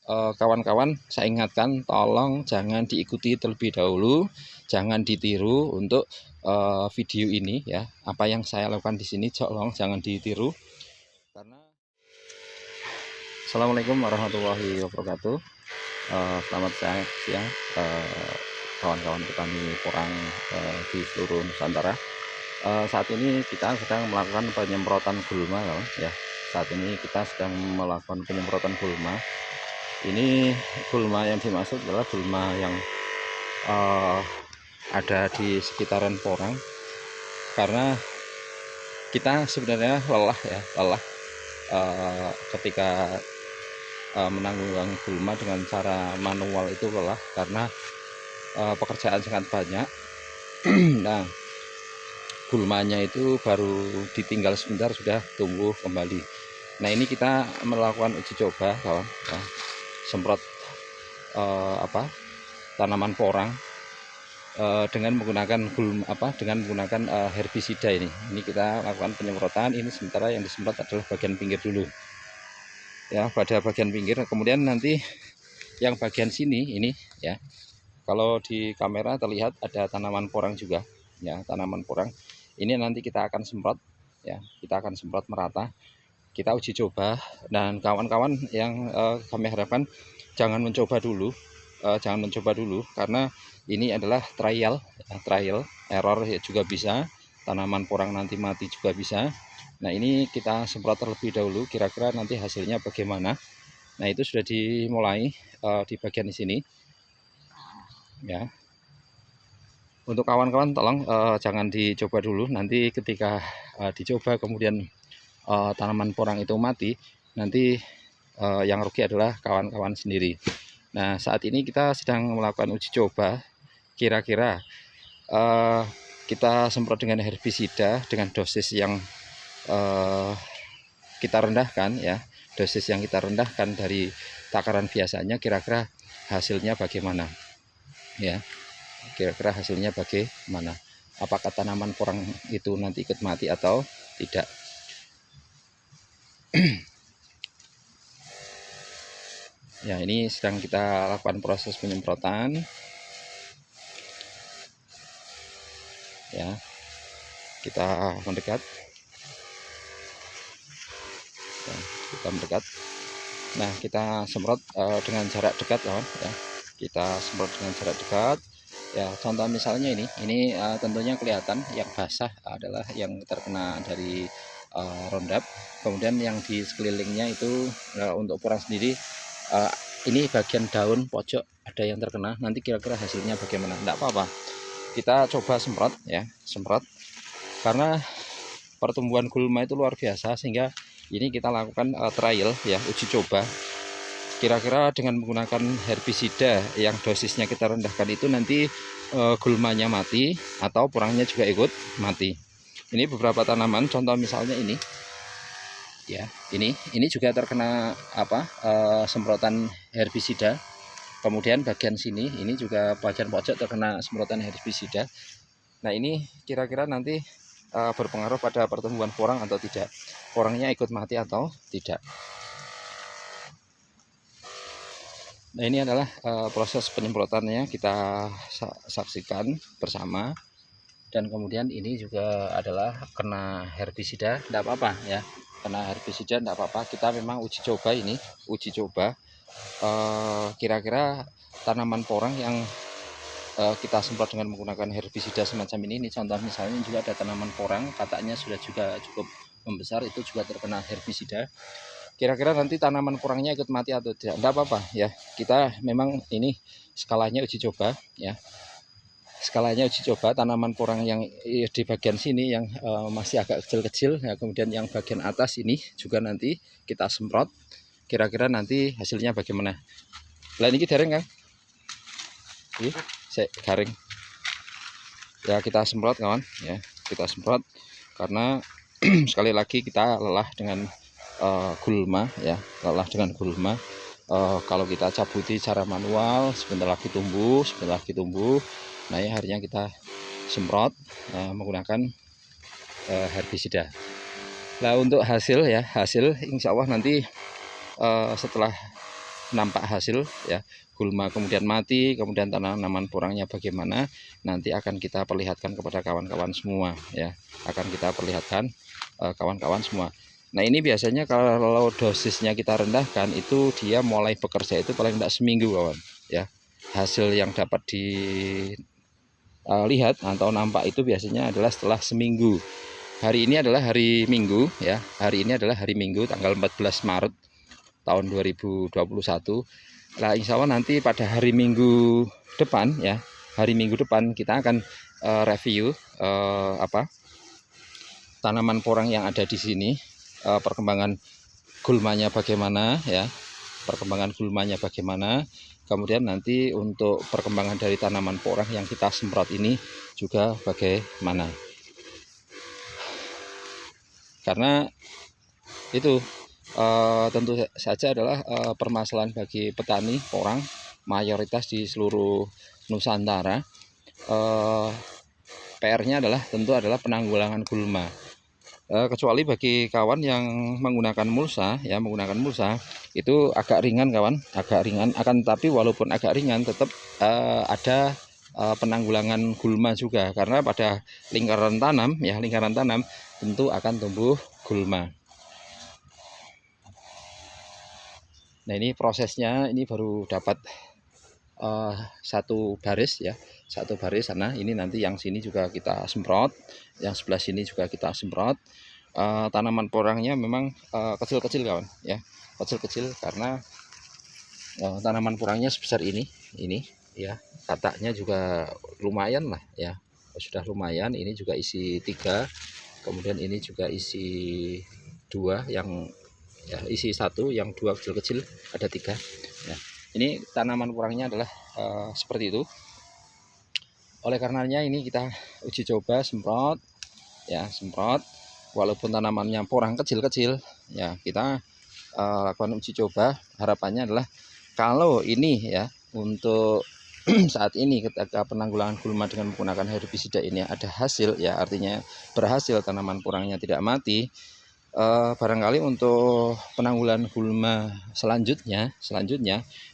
kawan-kawan saya ingatkan, tolong jangan diikuti terlebih dahulu, jangan ditiru untuk video ini ya. Apa yang saya lakukan di sini tolong jangan ditiru. Karena Assalamualaikum warahmatullahi wabarakatuh. Selamat siang kawan-kawan petani porang di seluruh Nusantara. Saat ini kita sedang melakukan penyemprotan gulma ya. Saat ini kita sedang melakukan penyemprotan gulma. Ini gulma yang dimaksud adalah gulma yang ada di sekitaran porang, karena kita sebenarnya lelah ketika menanggulangi gulma dengan cara manual itu lelah, karena pekerjaan sangat banyak. Nah, gulmanya itu baru ditinggal sebentar sudah tumbuh kembali. Nah, ini kita melakukan uji coba kawan ya. Semprot tanaman porang dengan menggunakan herbisida ini. Ini kita lakukan penyemprotan. Ini sementara yang disemprot adalah bagian pinggir dulu ya, pada bagian pinggir. Kemudian nanti yang bagian sini ini ya, kalau di kamera terlihat ada tanaman porang juga ya, tanaman porang ini nanti kita akan semprot ya, kita akan semprot merata, kita uji coba. Dan kawan-kawan yang kami harapkan jangan mencoba dulu, karena ini adalah trial error ya, juga bisa tanaman porang nanti mati juga bisa. Nah, ini kita semprot terlebih dahulu, kira-kira nanti hasilnya bagaimana. Nah, itu sudah dimulai di bagian sini ya. Untuk kawan-kawan tolong jangan dicoba dulu, nanti ketika dicoba kemudian tanaman porang itu mati, nanti yang rugi adalah kawan-kawan sendiri. Nah, saat ini kita sedang melakukan uji coba, kira-kira kita semprot dengan herbisida dengan dosis yang kita rendahkan ya, dosis yang kita rendahkan dari takaran biasanya, kira-kira hasilnya bagaimana ya, kira-kira hasilnya bagaimana, apakah tanaman porang itu nanti ikut mati atau tidak. Ya, ini sedang kita lakukan proses penyemprotan ya, kita mendekat ya, nah kita semprot dengan jarak dekat kawan ya, kita semprot dengan jarak dekat ya. Contoh misalnya ini tentunya kelihatan yang basah adalah yang terkena dari Roundup, kemudian yang di sekelilingnya itu untuk porang sendiri, ini bagian daun pojok ada yang terkena. Nanti kira-kira hasilnya bagaimana, enggak apa-apa, kita coba semprot ya, semprot, karena pertumbuhan gulma itu luar biasa, sehingga ini kita lakukan trial ya, uji coba. Kira-kira dengan menggunakan herbisida yang dosisnya kita rendahkan itu nanti gulmanya mati atau porangnya juga ikut mati. Ini beberapa tanaman, contoh misalnya ini ya, ini juga terkena semprotan herbisida. Kemudian bagian sini ini juga bagian pojok terkena semprotan herbisida. Nah, ini kira-kira nanti berpengaruh pada pertumbuhan porang atau tidak, porangnya ikut mati atau tidak. Nah, ini adalah proses penyemprotannya, kita saksikan bersama. Dan kemudian ini juga adalah kena herbisida, tidak apa-apa ya, kena herbisida tidak apa-apa. Kita memang uji coba, ini uji coba kira-kira tanaman porang yang kita semprot dengan menggunakan herbisida semacam ini contoh misalnya juga ada tanaman porang katanya sudah juga cukup membesar, itu juga terkena herbisida. Kira-kira nanti tanaman porangnya ikut mati atau tidak, enggak apa-apa ya. Kita memang ini skalanya uji coba ya, skalanya uji coba. Tanaman porang yang di bagian sini yang masih agak kecil-kecil ya, kemudian yang bagian atas ini juga nanti kita semprot, kira-kira nanti hasilnya bagaimana. Lah ini garing kan, ini garing ya, kita semprot kawan ya, kita semprot karena sekali lagi kita lelah dengan gulma ya, lelah dengan gulma. Kalau kita cabuti secara manual, sebentar lagi tumbuh. Nah, ya harinya kita semprot menggunakan herbisida. Nah, untuk hasil insya Allah nanti setelah nampak hasil ya, gulma kemudian mati, kemudian tanaman porangnya bagaimana, nanti akan kita perlihatkan kepada kawan-kawan semua ya, akan kita perlihatkan kawan-kawan semua. Nah ini biasanya kalau dosisnya kita rendahkan itu dia mulai bekerja itu paling tidak seminggu kawan ya. Hasil yang dapat dilihat atau nampak itu biasanya adalah setelah seminggu. Hari ini adalah hari Minggu ya. Hari ini adalah hari Minggu tanggal 14 Maret tahun 2021. Nah, insya Allah nanti pada hari Minggu depan ya, hari Minggu depan kita akan review tanaman porang yang ada di sini, perkembangan gulmanya bagaimana ya, perkembangan gulmanya bagaimana. Kemudian nanti untuk perkembangan dari tanaman porang yang kita semprot ini juga bagaimana. Karena itu tentu saja adalah permasalahan bagi petani porang mayoritas di seluruh Nusantara. PR-nya tentu adalah penanggulangan gulma. Kecuali bagi kawan yang menggunakan mulsa ya, menggunakan mulsa itu agak ringan kawan, agak ringan. Akan tapi walaupun agak ringan tetap ada penanggulangan gulma juga, karena pada lingkaran tanam ya, lingkaran tanam tentu akan tumbuh gulma. Nah ini prosesnya, ini baru dapat satu baris ya, satu baris sana. Ini nanti yang sini juga kita semprot, yang sebelah sini juga kita semprot. Tanaman porangnya memang kecil-kecil kawan ya, kecil-kecil karena tanaman porangnya sebesar ini ya, kataknya juga lumayan lah ya, sudah lumayan. Ini juga isi 3, kemudian ini juga isi 2, yang ya isi 1, yang 2 kecil-kecil, ada 3 ya. Ini tanaman porangnya adalah seperti itu. Oleh karenanya ini kita uji coba semprot ya, semprot walaupun tanamannya porang kecil-kecil ya, kita lakukan uji coba. Harapannya adalah kalau ini ya, untuk saat ini ketika penanggulangan gulma dengan menggunakan herbisida ini ada hasil ya, artinya berhasil, tanaman porangnya tidak mati. Barangkali untuk penanggulangan gulma selanjutnya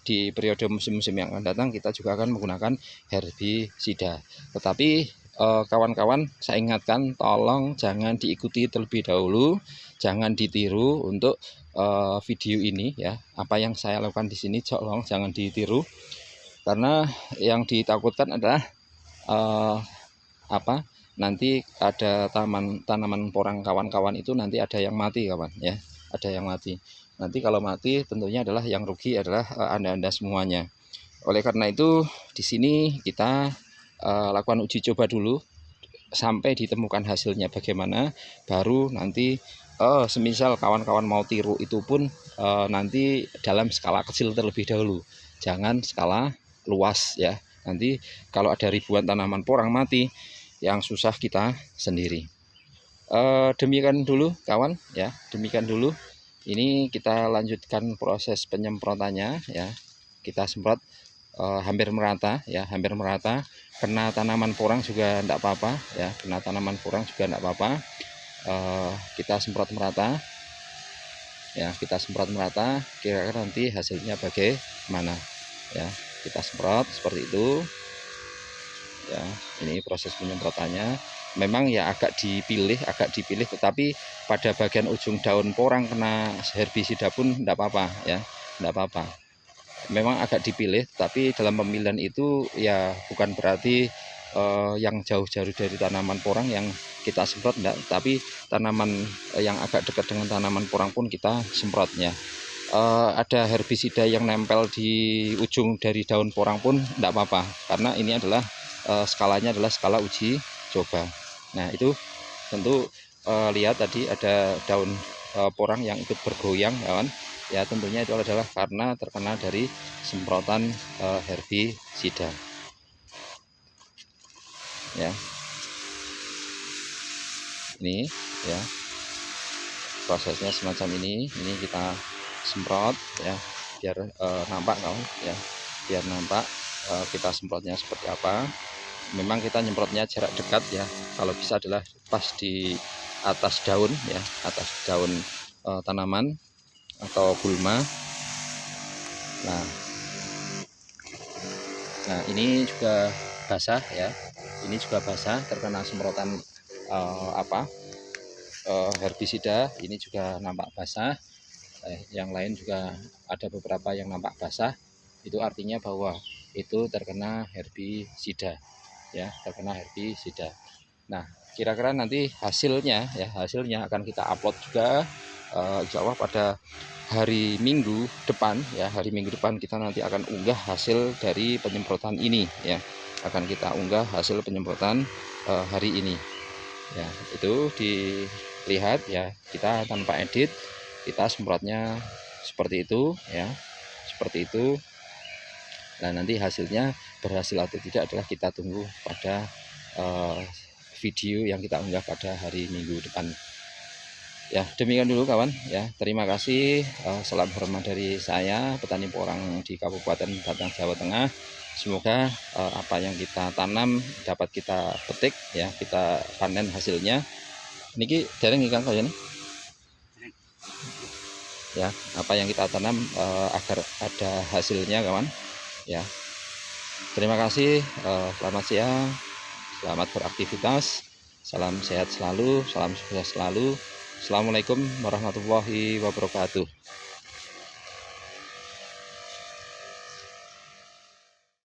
di periode musim-musim yang akan datang kita juga akan menggunakan herbisida. Tetapi kawan-kawan saya ingatkan, tolong jangan diikuti terlebih dahulu, jangan ditiru untuk video ini ya. Apa yang saya lakukan di sini tolong jangan ditiru, karena yang ditakutkan adalah nanti ada tanaman porang kawan-kawan itu nanti ada yang mati kawan ya, ada yang mati. Nanti kalau mati tentunya adalah yang rugi adalah Anda semuanya. Oleh karena itu di sini kita lakukan uji coba dulu sampai ditemukan hasilnya bagaimana, baru nanti semisal kawan-kawan mau tiru itu pun nanti dalam skala kecil terlebih dahulu, jangan skala luas ya. Nanti kalau ada ribuan tanaman porang mati, yang susah kita sendiri. Demikian dulu kawan ya, demikian dulu. Ini kita lanjutkan proses penyemprotannya ya. Kita semprot hampir merata ya, hampir merata. Kena tanaman porang juga tidak apa-apa ya, kena tanaman porang juga tidak apa-apa. Kita semprot merata ya, kita semprot merata. Kira-kira nanti hasilnya bagaimana ya, kita semprot seperti itu ya. Ini proses penyemprotannya memang ya agak dipilih, tetapi pada bagian ujung daun porang kena herbisida pun tidak apa-apa ya, tidak apa-apa. Memang agak dipilih, tapi dalam pemilihan itu ya bukan berarti yang jauh-jauh dari tanaman porang yang kita semprot enggak, tapi tanaman yang agak dekat dengan tanaman porang pun kita semprotnya. Ada herbisida yang nempel di ujung dari daun porang pun tidak apa-apa, karena ini adalah skalanya adalah skala uji coba. Nah itu tentu lihat tadi ada daun porang yang ikut bergoyang kawan ya, tentunya itu adalah karena terkena dari semprotan herbisida ya. Ini ya prosesnya semacam ini kita semprot ya, biar nampak kawan ya, biar nampak kita semprotnya seperti apa. Memang kita nyemprotnya jarak dekat ya, kalau bisa adalah pas di atas daun ya, atas daun tanaman atau gulma Nah, ini juga basah ya, ini juga basah terkena semprotan herbisida. Ini juga nampak basah, yang lain juga ada beberapa yang nampak basah. Itu artinya bahwa itu terkena herbisida ya, terkena herbisida. Nah, kira-kira nanti hasilnya ya, hasilnya akan kita upload juga insya Allah pada hari Minggu depan ya. Hari Minggu depan kita nanti akan unggah hasil dari penyemprotan ini ya, akan kita unggah hasil penyemprotan hari ini ya. Itu dilihat ya, kita tanpa edit, kita semprotnya seperti itu ya, seperti itu. Nah, nanti hasilnya berhasil atau tidak adalah kita tunggu pada video yang kita unggah pada hari Minggu depan. Ya, demikian dulu kawan ya. Terima kasih. Salam hormat dari saya, petani porang di Kabupaten Batang, Jawa Tengah. Semoga apa yang kita tanam dapat kita petik ya, kita panen hasilnya. Niki dereng ikan kaya nih. Ya, apa yang kita tanam agar ada hasilnya kawan ya. Terima kasih. Selamat siang, selamat beraktivitas, salam sehat selalu, salam sukses selalu. Assalamualaikum warahmatullahi wabarakatuh.